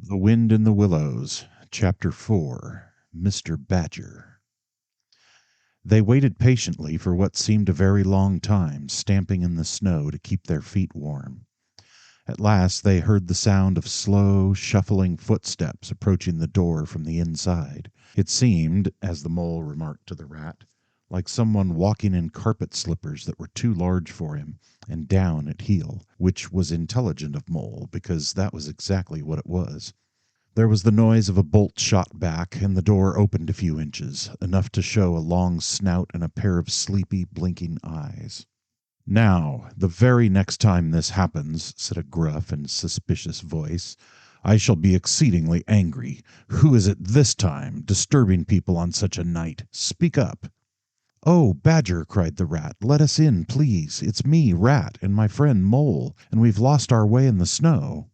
The Wind in the Willows, Chapter 4, Mr. Badger. They waited patiently for what seemed a very long time, stamping in the snow to keep their feet warm. At last they heard the sound of slow, shuffling footsteps approaching the door from the inside. It seemed, as the mole remarked to the rat, like someone walking in carpet slippers that were too large for him, and down at heel, which was intelligent of Mole, because that was exactly what it was. There was the noise of a bolt shot back, and the door opened a few inches, enough to show a long snout and a pair of sleepy, blinking eyes. "Now, the very next time this happens," said a gruff and suspicious voice, "I shall be exceedingly angry. Who is it this time, disturbing people on such a night? Speak up." "Oh, Badger," cried the rat, "let us in, please. It's me, Rat, and my friend Mole, and we've lost our way in the snow."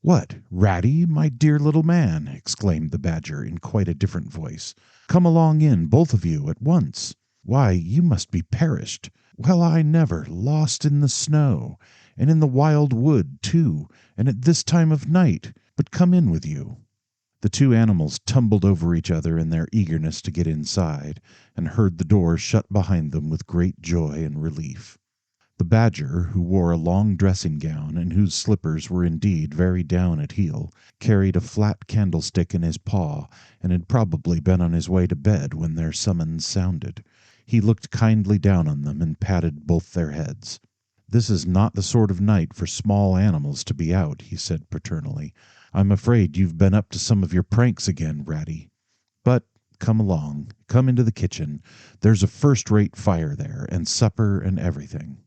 "What, Ratty, my dear little man!" exclaimed the badger in quite a different voice. "Come along in, both of you, at once. Why, you must be perished. Well, I never! Lost in the snow, and in the wild wood, too, and at this time of night. But come in with you." The two animals tumbled over each other in their eagerness to get inside, and heard the door shut behind them with great joy and relief. The badger, who wore a long dressing gown, and whose slippers were indeed very down at heel, carried a flat candlestick in his paw, and had probably been on his way to bed when their summons sounded. He looked kindly down on them and patted both their heads. "This is not the sort of night for small animals to be out," he said paternally. "I'm afraid you've been up to some of your pranks again, Ratty. But come along, come into the kitchen. There's a first-rate fire there, and supper and everything."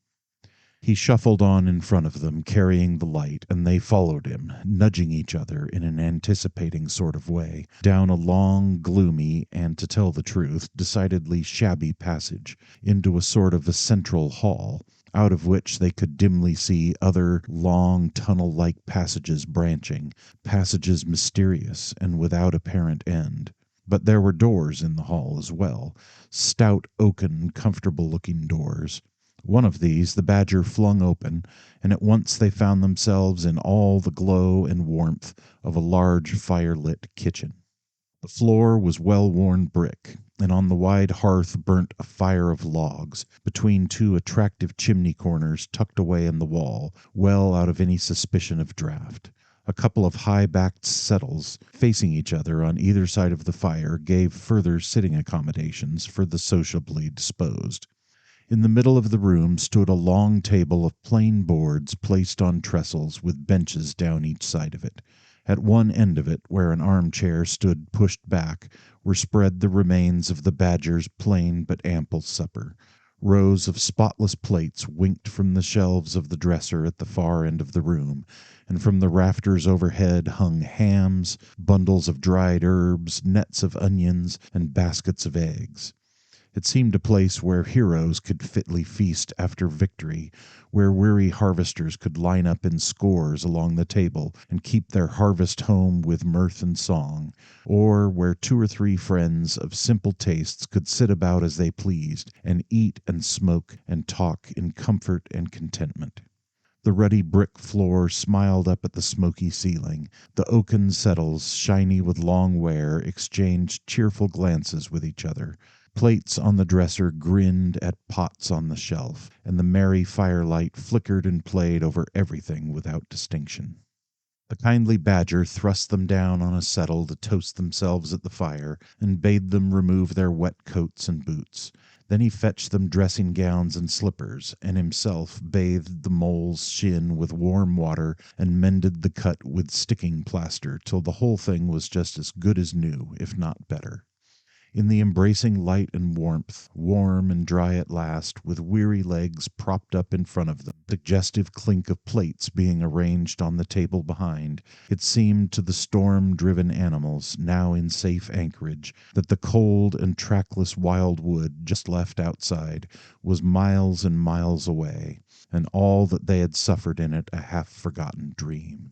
He shuffled on in front of them, carrying the light, and they followed him, nudging each other in an anticipating sort of way, down a long, gloomy, and, to tell the truth, decidedly shabby passage, into a sort of a central hall, out of which they could dimly see other long tunnel-like passages branching, passages mysterious and without apparent end. But there were doors in the hall as well, stout oaken, comfortable-looking doors. One of these the badger flung open, and at once they found themselves in all the glow and warmth of a large fire-lit kitchen. The floor was well-worn brick, and on the wide hearth burnt a fire of logs, between two attractive chimney corners tucked away in the wall, well out of any suspicion of draught. A couple of high-backed settles, facing each other on either side of the fire, gave further sitting accommodations for the sociably disposed. In the middle of the room stood a long table of plain boards placed on trestles, with benches down each side of it. At one end of it, where an armchair stood pushed back, were spread the remains of the badger's plain but ample supper. Rows of spotless plates winked from the shelves of the dresser at the far end of the room, and from the rafters overhead hung hams, bundles of dried herbs, nets of onions, and baskets of eggs. It seemed a place where heroes could fitly feast after victory, where weary harvesters could line up in scores along the table and keep their harvest home with mirth and song, or where two or three friends of simple tastes could sit about as they pleased, and eat and smoke and talk in comfort and contentment. The ruddy brick floor smiled up at the smoky ceiling. The oaken settles, shiny with long wear, exchanged cheerful glances with each other. Plates on the dresser grinned at pots on the shelf, and the merry firelight flickered and played over everything without distinction. The kindly badger thrust them down on a settle to toast themselves at the fire, and bade them remove their wet coats and boots. Then he fetched them dressing gowns and slippers, and himself bathed the mole's shin with warm water and mended the cut with sticking plaster till the whole thing was just as good as new, if not better. In the embracing light and warmth, warm and dry at last, with weary legs propped up in front of them, suggestive clink of plates being arranged on the table behind, it seemed to the storm-driven animals, now in safe anchorage, that the cold and trackless wild wood just left outside was miles and miles away, and all that they had suffered in it a half-forgotten dream.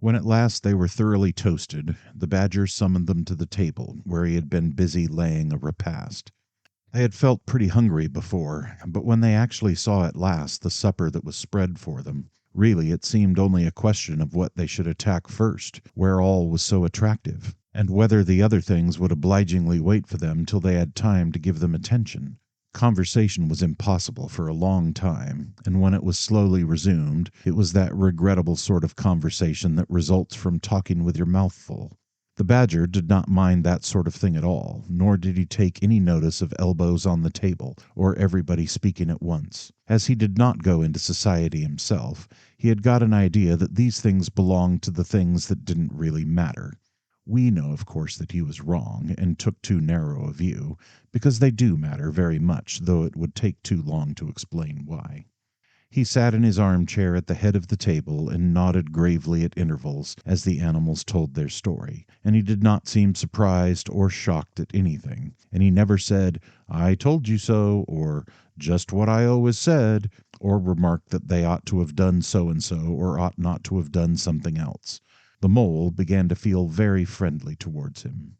When at last they were thoroughly toasted, the badger summoned them to the table, where he had been busy laying a repast. They had felt pretty hungry before, but when they actually saw at last the supper that was spread for them, Really, it seemed only a question of what they should attack first, where all was so attractive, and whether the other things would obligingly wait for them till they had time to give them attention. Conversation was impossible for a long time, and when it was slowly resumed, it was that regrettable sort of conversation that results from talking with your mouth full. The badger did not mind that sort of thing at all, nor did he take any notice of elbows on the table, or everybody speaking at once. As he did not go into society himself, he had got an idea that these things belonged to the things that didn't really matter. We know, of course, that he was wrong, and took too narrow a view, because they do matter very much, though it would take too long to explain why. He sat in his armchair at the head of the table and nodded gravely at intervals as the animals told their story, and he did not seem surprised or shocked at anything, and he never said, "I told you so," or "just what I always said," or remarked that they ought to have done so and so, or ought not to have done something else. The mole began to feel very friendly towards him.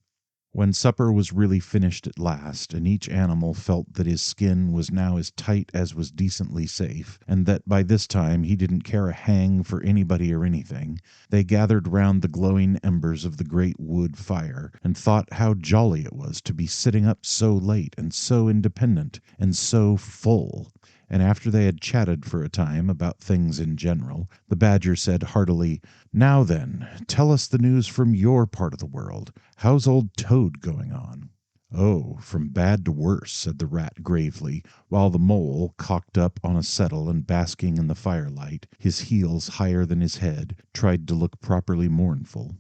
When supper was really finished at last, and each animal felt that his skin was now as tight as was decently safe, and that by this time he didn't care a hang for anybody or anything, they gathered round the glowing embers of the great wood fire, and thought how jolly it was to be sitting up so late, and so independent, and so full. And after they had chatted for a time about things in general, the badger said heartily, "Now then, tell us the news from your part of the world. How's old Toad going on?" "Oh, from bad to worse," said the rat gravely, while the mole, cocked up on a settle and basking in the firelight, his heels higher than his head, tried to look properly mournful.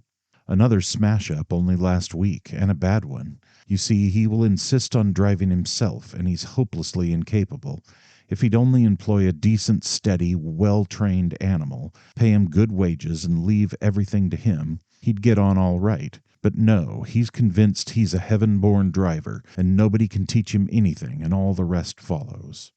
"Another smash-up only last week, and a bad one. You see, he will insist on driving himself, and he's hopelessly incapable. If he'd only employ a decent, steady, well-trained animal, pay him good wages, and leave everything to him, he'd get on all right. But no, he's convinced he's a heaven-born driver, and nobody can teach him anything, and all the rest follows."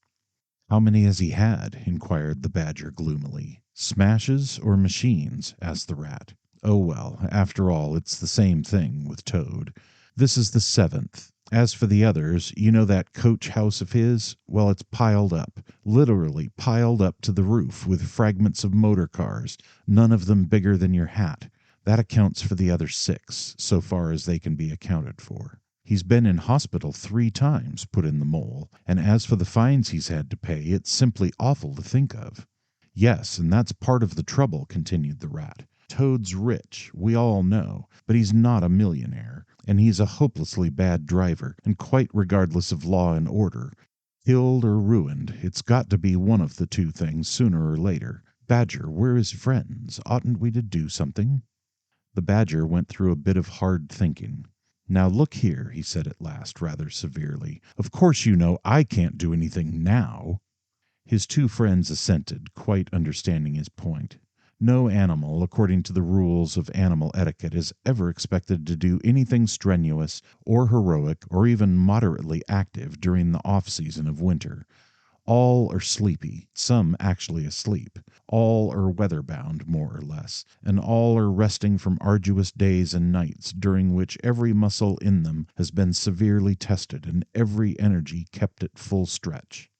"How many has he had?" inquired the badger gloomily. "Smashes or machines?" asked the rat. "Oh well, after all, it's the same thing with Toad. This is the 7th. As for the others, you know that coach house of his? Well, it's piled up, literally piled up to the roof with fragments of motor cars, none of them bigger than your hat. That accounts for the other 6, so far as they can be accounted for." "He's been in hospital 3 times," put in the mole, "and as for the fines he's had to pay, it's simply awful to think of." "Yes, and that's part of the trouble," continued the rat. "Toad's rich, we all know, but he's not a millionaire, and he's a hopelessly bad driver, and quite regardless of law and order. Killed or ruined, it's got to be one of the two things sooner or later. Badger, we're his friends. Oughtn't we to do something?" The badger went through a bit of hard thinking. "Now look here," he said at last, rather severely. "Of course you know I can't do anything now." His two friends assented, quite understanding his point. No animal, according to the rules of animal etiquette, is ever expected to do anything strenuous or heroic or even moderately active during the off-season of winter. All are sleepy, some actually asleep. All are weather-bound, more or less, and all are resting from arduous days and nights during which every muscle in them has been severely tested and every energy kept at full stretch.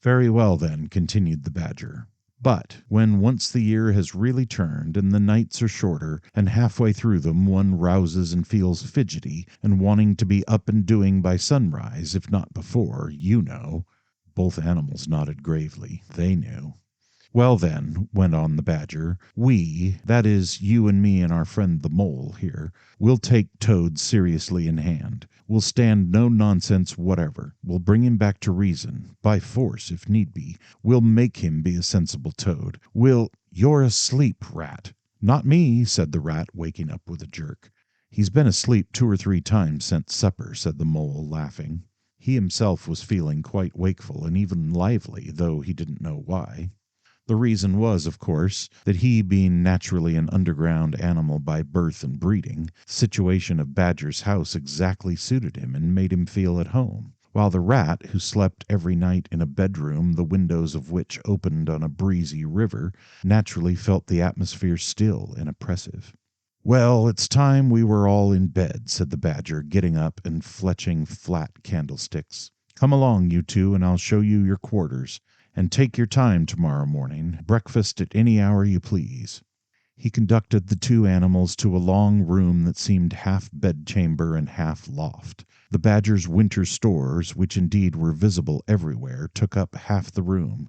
"Very well, then," continued the badger. "But when once the year has really turned, and the nights are shorter, and halfway through them one rouses and feels fidgety, and wanting to be up and doing by sunrise, if not before, you know." Both animals nodded gravely. They knew. "Well, then," went on the badger, "we, that is, you and me and our friend the mole here, will take Toad seriously in hand. We'll stand no nonsense whatever. We'll bring him back to reason, by force if need be. We'll make him be a sensible Toad. You're asleep, rat." "Not me," said the rat, waking up with a jerk. "He's been asleep 2 or 3 times since supper," said the mole, laughing. He himself was feeling quite wakeful and even lively, though he didn't know why. The reason was, of course, that he, being naturally an underground animal by birth and breeding, the situation of Badger's house exactly suited him and made him feel at home, while the rat, who slept every night in a bedroom the windows of which opened on a breezy river, naturally felt the atmosphere still and oppressive. "Well, it's time we were all in bed," said the badger, getting up and fletching flat candlesticks. "Come along, you two, and I'll show you your quarters. And take your time tomorrow morning. Breakfast at any hour you please." He conducted the two animals to a long room that seemed half bedchamber and half loft. The badger's winter stores, which indeed were visible everywhere, took up half the room.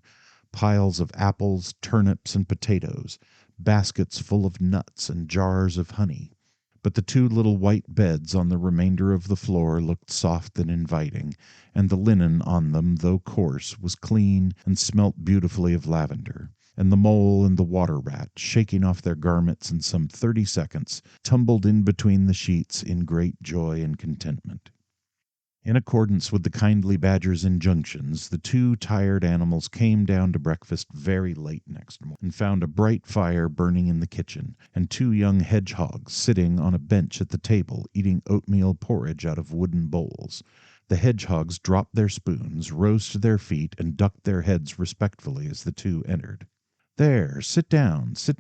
Piles of apples, turnips, and potatoes, baskets full of nuts, and jars of honey. But the two little white beds on the remainder of the floor looked soft and inviting, and the linen on them, though coarse, was clean and smelt beautifully of lavender. And the mole and the water rat, shaking off their garments in some 30 seconds, tumbled in between the sheets in great joy and contentment. In accordance with the kindly badger's injunctions, the two tired animals came down to breakfast very late next morning, and found a bright fire burning in the kitchen, and two young hedgehogs sitting on a bench at the table eating oatmeal porridge out of wooden bowls. The hedgehogs dropped their spoons, rose to their feet, and ducked their heads respectfully as the two entered. "There, sit down, said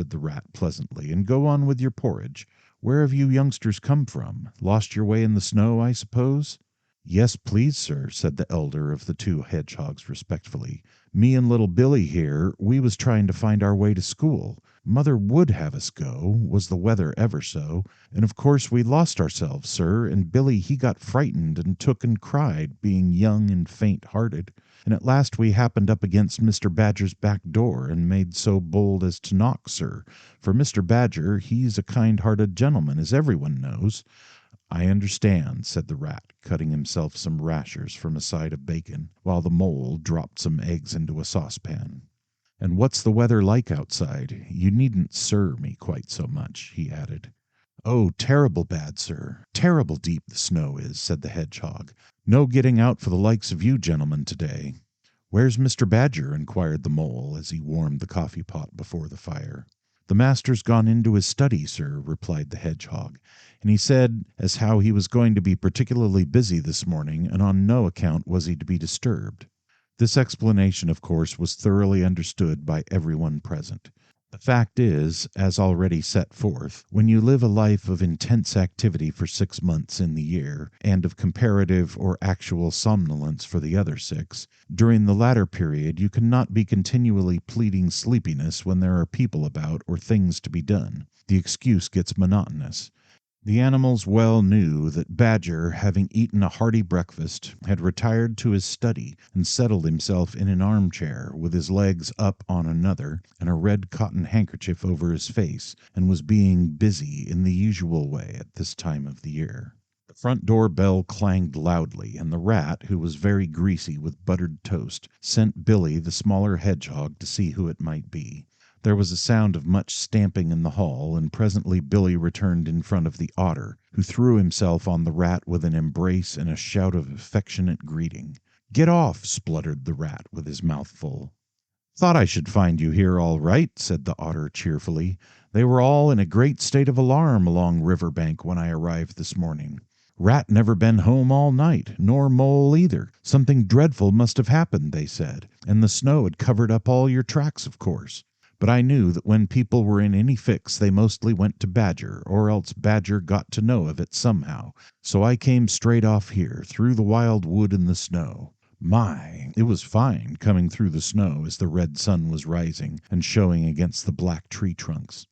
the rat pleasantly, "and go on with your porridge. Where have you youngsters come from? Lost your way in the snow, I suppose?" "Yes, please, sir," said the elder of the two hedgehogs respectfully. "Me and little Billy here, we was trying to find our way to school. Mother would have us go, was the weather ever so, and of course we lost ourselves, sir, and Billy he got frightened and took and cried, being young and faint-hearted. And at last we happened up against Mr. Badger's back door, and made so bold as to knock, sir, for Mr. Badger, he's a kind-hearted gentleman, as everyone knows." "I understand," said the rat, cutting himself some rashers from a side of bacon, while the mole dropped some eggs into a saucepan. "And what's the weather like outside? You needn't 'sir' me quite so much," he added. "Oh, terrible bad, sir. Terrible deep the snow is," said the hedgehog. "No getting out for the likes of you gentlemen today." "Where's Mr. Badger?" inquired the mole, as he warmed the coffee pot before the fire. "The master's gone into his study, sir," replied the hedgehog, "and he said as how he was going to be particularly busy this morning, and on no account was he to be disturbed." This explanation, of course, was thoroughly understood by everyone present. The fact is, as already set forth, when you live a life of intense activity for 6 months in the year, and of comparative or actual somnolence for the other 6, during the latter period you cannot be continually pleading sleepiness when there are people about or things to be done. The excuse gets monotonous. The animals well knew that Badger, having eaten a hearty breakfast, had retired to his study and settled himself in an armchair, with his legs up on another, and a red cotton handkerchief over his face, and was being busy in the usual way at this time of the year. The front door bell clanged loudly, and the rat, who was very greasy with buttered toast, sent Billy, the smaller hedgehog, to see who it might be. There was a sound of much stamping in the hall, and presently Billy returned in front of the otter, who threw himself on the rat with an embrace and a shout of affectionate greeting. "Get off!" spluttered the rat with his mouth full. "Thought I should find you here all right," said the otter cheerfully. "They were all in a great state of alarm along River Bank when I arrived this morning. Rat never been home all night, nor mole either. Something dreadful must have happened, they said, and the snow had covered up all your tracks, of course. But I knew that when people were in any fix they mostly went to Badger, or else Badger got to know of it somehow. So I came straight off here, through the wild wood and the snow. My, it was fine, coming through the snow as the red sun was rising and showing against the black tree trunks.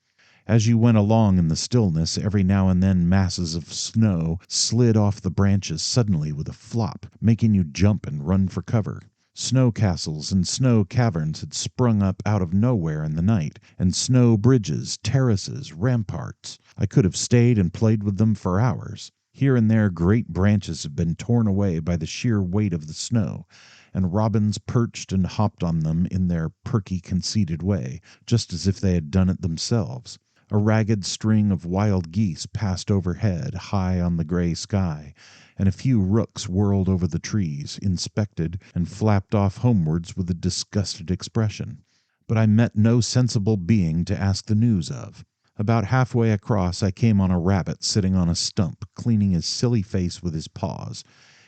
As you went along in the stillness, every now and then masses of snow slid off the branches suddenly with a flop, making you jump and run for cover. Snow castles and snow caverns had sprung up out of nowhere in the night, and snow bridges, terraces, ramparts. I could have stayed and played with them for hours. Here and there great branches had been torn away by the sheer weight of the snow, and robins perched and hopped on them in their perky, conceited way, just as if they had done it themselves. A ragged string of wild geese passed overhead, high on the gray sky, and a few rooks whirled over the trees, inspected, and flapped off homewards with a disgusted expression. But I met no sensible being to ask the news of. About halfway across I came on a rabbit sitting on a stump, cleaning his silly face with his paws.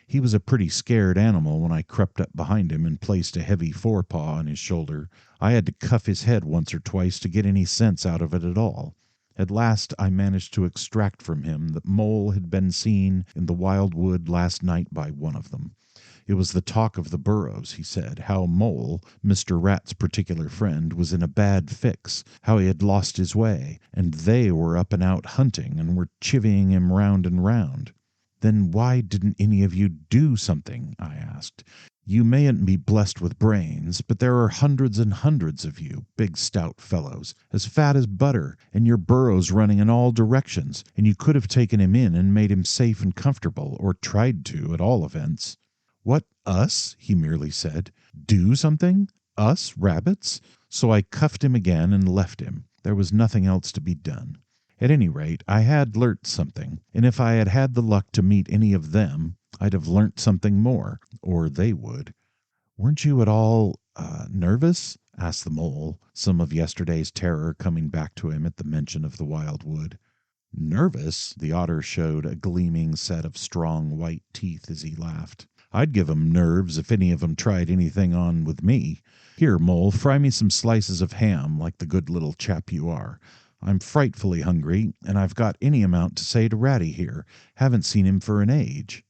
He was a pretty scared animal when I crept up behind him and placed a heavy forepaw on his shoulder. I had to cuff his head once or twice to get any sense out of it at all. At last I managed to extract from him that Mole had been seen in the wild wood last night by one of them. It was the talk of the burrows, he said, how Mole, Mr. Rat's particular friend, was in a bad fix, how he had lost his way, and they were up and out hunting and were chivying him round and round. Then why didn't any of you do something? I asked. You mayn't be blessed with brains, but there are hundreds and hundreds of you, big stout fellows, as fat as butter, and your burrows running in all directions, and you could have taken him in and made him safe and comfortable, or tried to, at all events. What, us? He merely said. Do something? Us, rabbits? So I cuffed him again and left him. There was nothing else to be done. At any rate, I had learnt something, and if I had had the luck to meet any of them, I'd have learnt something more, or they would. Weren't you at all, nervous? Asked the Mole, some of yesterday's terror coming back to him at the mention of the wild wood. Nervous? The Otter showed a gleaming set of strong white teeth as he laughed. I'd give 'em nerves if any of 'em tried anything on with me. Here, Mole, fry me some slices of ham, like the good little chap you are. I'm frightfully hungry, and I've got any amount to say to Ratty here. Haven't seen him for an age.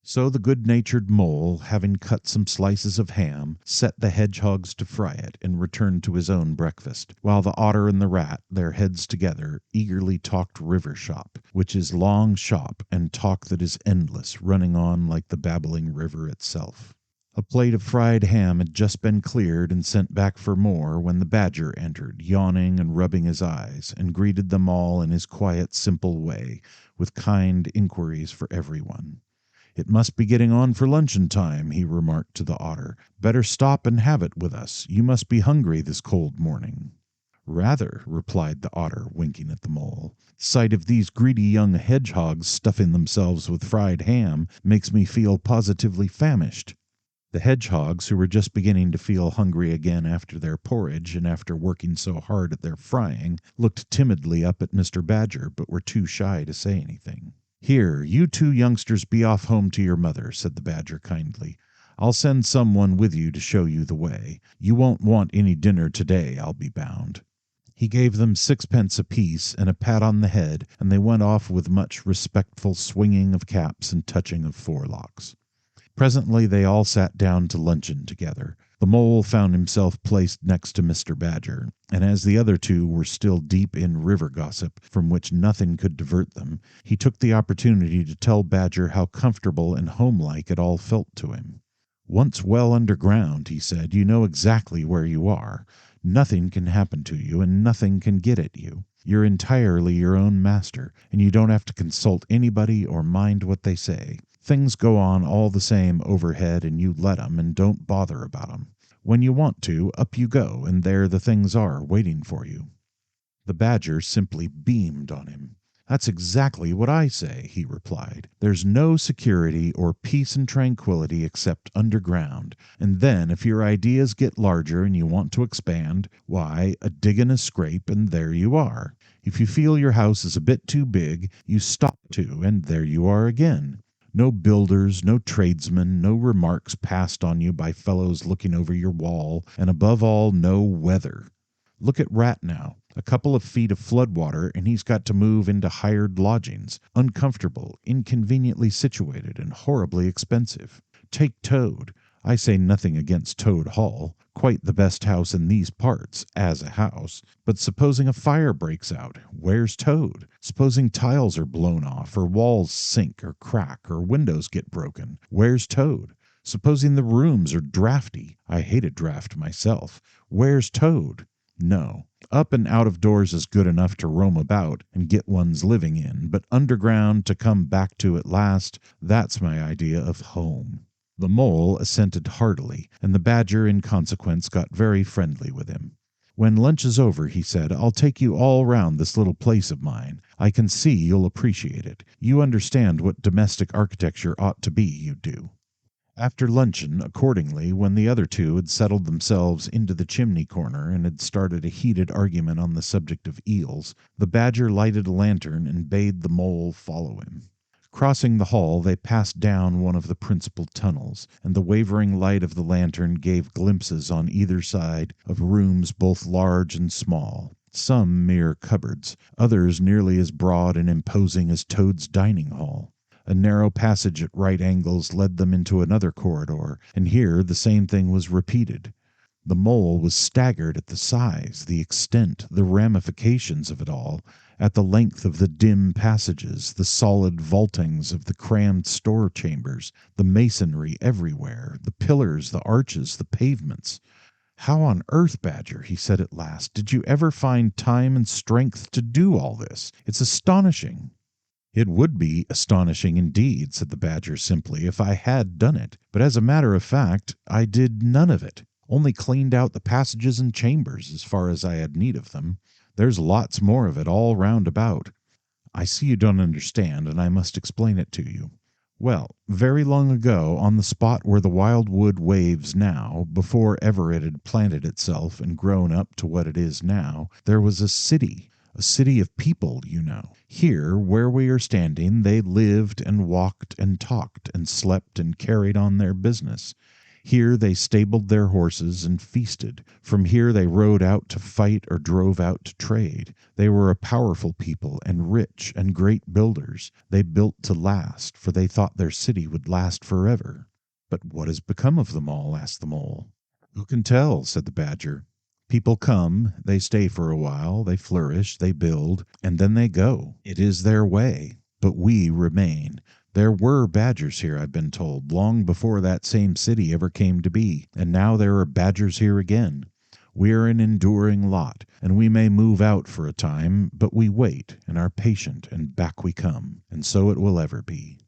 So the good-natured Mole, having cut some slices of ham, set the hedgehogs to fry it, and returned to his own breakfast, while the Otter and the Rat, their heads together, eagerly talked river shop, which is long shop, and talk that is endless, running on like the babbling river itself. A plate of fried ham had just been cleared and sent back for more when the Badger entered, yawning and rubbing his eyes, and greeted them all in his quiet, simple way, with kind inquiries for everyone. It must be getting on for luncheon time, he remarked to the Otter. Better stop and have it with us. You must be hungry this cold morning. Rather, replied the Otter, winking at the Mole. Sight of these greedy young hedgehogs stuffing themselves with fried ham makes me feel positively famished. The hedgehogs, who were just beginning to feel hungry again after their porridge and after working so hard at their frying, looked timidly up at Mr. Badger, but were too shy to say anything. Here, you two youngsters be off home to your mother, said the Badger kindly. I'll send some one with you to show you the way. You won't want any dinner today, I'll be bound. He gave them 6 pence apiece and a pat on the head, and they went off with much respectful swinging of caps and touching of forelocks. Presently they all sat down to luncheon together. The Mole found himself placed next to Mr. Badger, and as the other two were still deep in river gossip, from which nothing could divert them, he took the opportunity to tell Badger how comfortable and homelike it all felt to him. Once well underground, he said, you know exactly where you are. Nothing can happen to you, and nothing can get at you. You're entirely your own master, and you don't have to consult anybody or mind what they say. Things go on all the same overhead, and you let 'em and don't bother about 'em. When you want to, up you go, and there the things are waiting for you. The Badger simply beamed on him. That's exactly what I say, he replied. There's no security or peace and tranquility except underground, and then if your ideas get larger and you want to expand, why, a dig and a scrape, and there you are. If you feel your house is a bit too big, you stop to, and there you are again. No builders, no tradesmen, no remarks passed on you by fellows looking over your wall, and above all, no weather. Look at Rat now. A couple of feet of flood water, and he's got to move into hired lodgings, uncomfortable, inconveniently situated, and horribly expensive. Take Toad. I say nothing against Toad Hall, quite the best house in these parts, as a house. But supposing a fire breaks out, where's Toad? Supposing tiles are blown off, or walls sink or crack, or windows get broken, where's Toad? Supposing the rooms are drafty, I hate a draft myself, where's Toad? No. Up and out of doors is good enough to roam about and get one's living in, but underground to come back to at last, that's my idea of home. The Mole assented heartily, and the Badger in consequence got very friendly with him. When lunch is over, he said, I'll take you all round this little place of mine. I can see you'll appreciate it. You understand what domestic architecture ought to be, you do. After luncheon, accordingly, when the other two had settled themselves into the chimney corner and had started a heated argument on the subject of eels, the Badger lighted a lantern and bade the Mole follow him. Crossing the hall, they passed down one of the principal tunnels, and the wavering light of the lantern gave glimpses on either side of rooms both large and small, some mere cupboards, others nearly as broad and imposing as Toad's dining hall. A narrow passage at right angles led them into another corridor, and here the same thing was repeated. The mole was staggered at the size, the extent, the ramifications of it all, at the length of the dim passages, the solid vaultings of the crammed store chambers, the masonry everywhere, the pillars, the arches, the pavements. "How on earth, Badger," he said at last, "did you ever find time and strength to do all this? It's astonishing." "It would be astonishing indeed," said the Badger simply, "if I had done it. But as a matter of fact, I did none of it. Only cleaned out the passages and chambers as far as I had need of them. There's lots more of it all round about. I see you don't understand, and I must explain it to you. Well, very long ago, on the spot where the wild wood waves now, before ever it had planted itself and grown up to what it is now, there was a city of people, you know. Here, where we are standing, they lived and walked and talked and slept and carried on their business. Here they stabled their horses and feasted. From here they rode out to fight or drove out to trade. They were a powerful people and rich and great builders. They built to last, for they thought their city would last forever." "But what has become of them all?" asked the Mole. "Who can tell?" said the Badger. "People come, they stay for a while, they flourish, they build, and then they go. It is their way. But we remain. There were badgers here, I've been told, long before that same city ever came to be, and now there are badgers here again. We are an enduring lot, and we may move out for a time, but we wait and are patient, and back we come, and so it will ever be."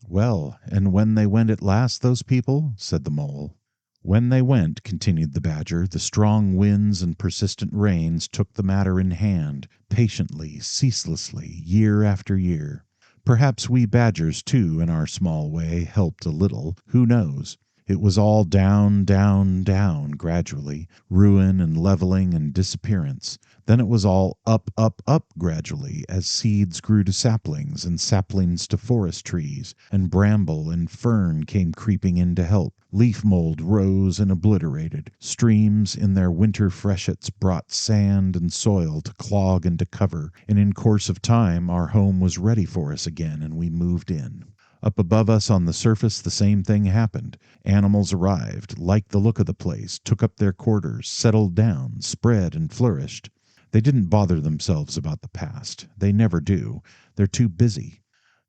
"Well, and when they went at last, those people?" said the Mole. "When they went," continued the Badger, "the strong winds and persistent rains took the matter in hand, patiently, ceaselessly, year after year. Perhaps we badgers, too, in our small way, helped a little. Who knows? It was all down, down, down, gradually, ruin and leveling and disappearance. Then it was all up, up, up, gradually, as seeds grew to saplings, and saplings to forest trees, and bramble and fern came creeping in to help. Leaf mold rose and obliterated. Streams in their winter freshets brought sand and soil to clog and to cover, and in course of time our home was ready for us again, and we moved in. Up above us on the surface the same thing happened. Animals arrived, liked the look of the place, took up their quarters, settled down, spread and flourished. They didn't bother themselves about the past. They never do. They're too busy.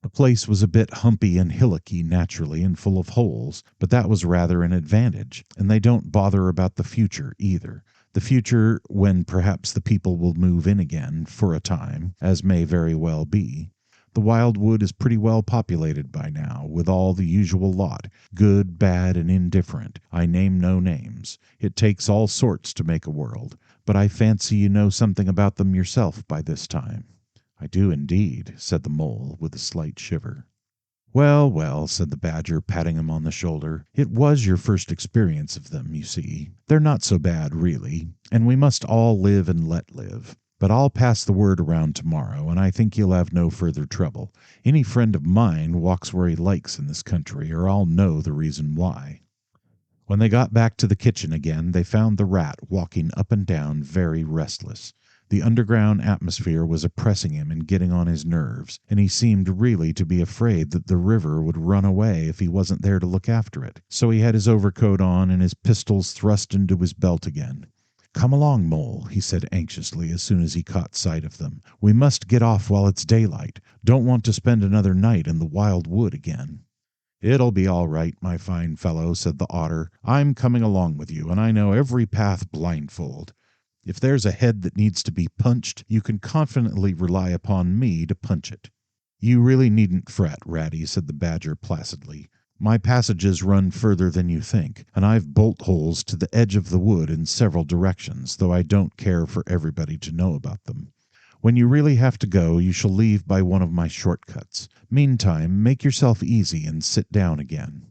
The place was a bit humpy and hillocky naturally and full of holes, but that was rather an advantage, and they don't bother about the future either. The future, when perhaps the people will move in again, for a time, as may very well be. The wild wood is pretty well populated by now, with all the usual lot, good, bad, and indifferent. I name no names. It takes all sorts to make a world, but I fancy you know something about them yourself by this time." "I do indeed," said the Mole, with a slight shiver. "Well, well," said the Badger, patting him on the shoulder, "it was your first experience of them, you see. They're not so bad, really, and we must all live and let live. But I'll pass the word around tomorrow, and I think you'll have no further trouble. Any friend of mine walks where he likes in this country, or I'll know the reason why." When they got back to the kitchen again, they found the Rat walking up and down, very restless. The underground atmosphere was oppressing him and getting on his nerves, and he seemed really to be afraid that the river would run away if he wasn't there to look after it. So he had his overcoat on and his pistols thrust into his belt again. "Come along, Mole," he said anxiously as soon as he caught sight of them. "We must get off while it's daylight. Don't want to spend another night in the wild wood again." "It'll be all right, my fine fellow," said the Otter. "I'm coming along with you, and I know every path blindfold. If there's a head that needs to be punched, you can confidently rely upon me to punch it." "You really needn't fret, Ratty," said the Badger placidly. "My passages run further than you think, and I've bolt holes to the edge of the wood in several directions, though I don't care for everybody to know about them. When you really have to go, you shall leave by one of my shortcuts. Meantime, make yourself easy and sit down again."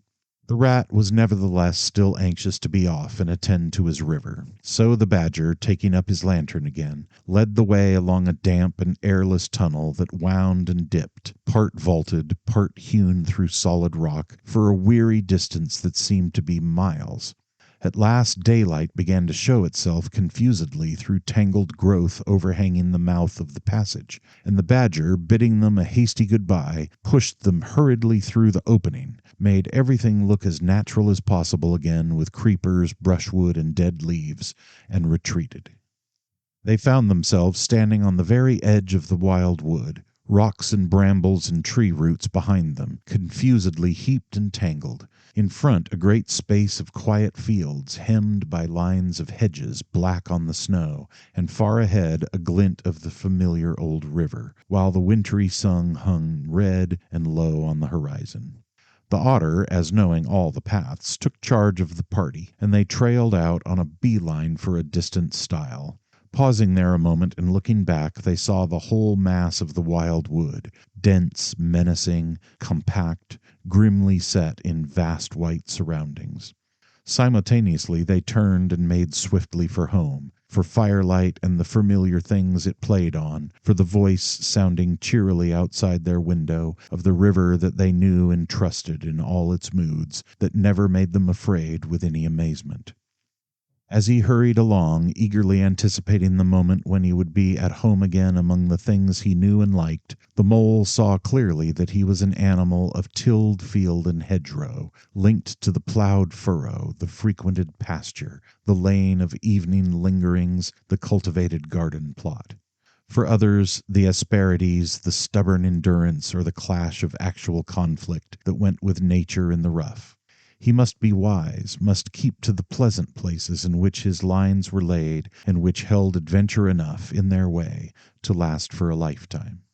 The Rat was nevertheless still anxious to be off and attend to his river, so the Badger, taking up his lantern again, led the way along a damp and airless tunnel that wound and dipped, part vaulted, part hewn through solid rock, for a weary distance that seemed to be miles. At last daylight began to show itself confusedly through tangled growth overhanging the mouth of the passage, and the badger, bidding them a hasty good-bye, pushed them hurriedly through the opening, made everything look as natural as possible again with creepers, brushwood, and dead leaves, and retreated. They found themselves standing on the very edge of the wild wood, rocks and brambles and tree roots behind them, confusedly heaped and tangled. In front, a great space of quiet fields, hemmed by lines of hedges black on the snow, and far ahead a glint of the familiar old river, while the wintry sun hung red and low on the horizon. The otter, as knowing all the paths, took charge of the party, and they trailed out on a bee-line for a distant stile. Pausing there a moment and looking back, they saw the whole mass of the wild wood, dense, menacing, compact, grimly set in vast white surroundings. Simultaneously they turned and made swiftly for home, for firelight and the familiar things it played on, for the voice sounding cheerily outside their window of the river that they knew and trusted in all its moods, that never made them afraid with any amazement. As he hurried along, eagerly anticipating the moment when he would be at home again among the things he knew and liked, the mole saw clearly that he was an animal of tilled field and hedgerow, linked to the ploughed furrow, the frequented pasture, the lane of evening lingerings, the cultivated garden plot. For others, the asperities, the stubborn endurance, or the clash of actual conflict that went with nature in the rough. He must be wise, must keep to the pleasant places in which his lines were laid, and which held adventure enough, in their way, to last for a lifetime.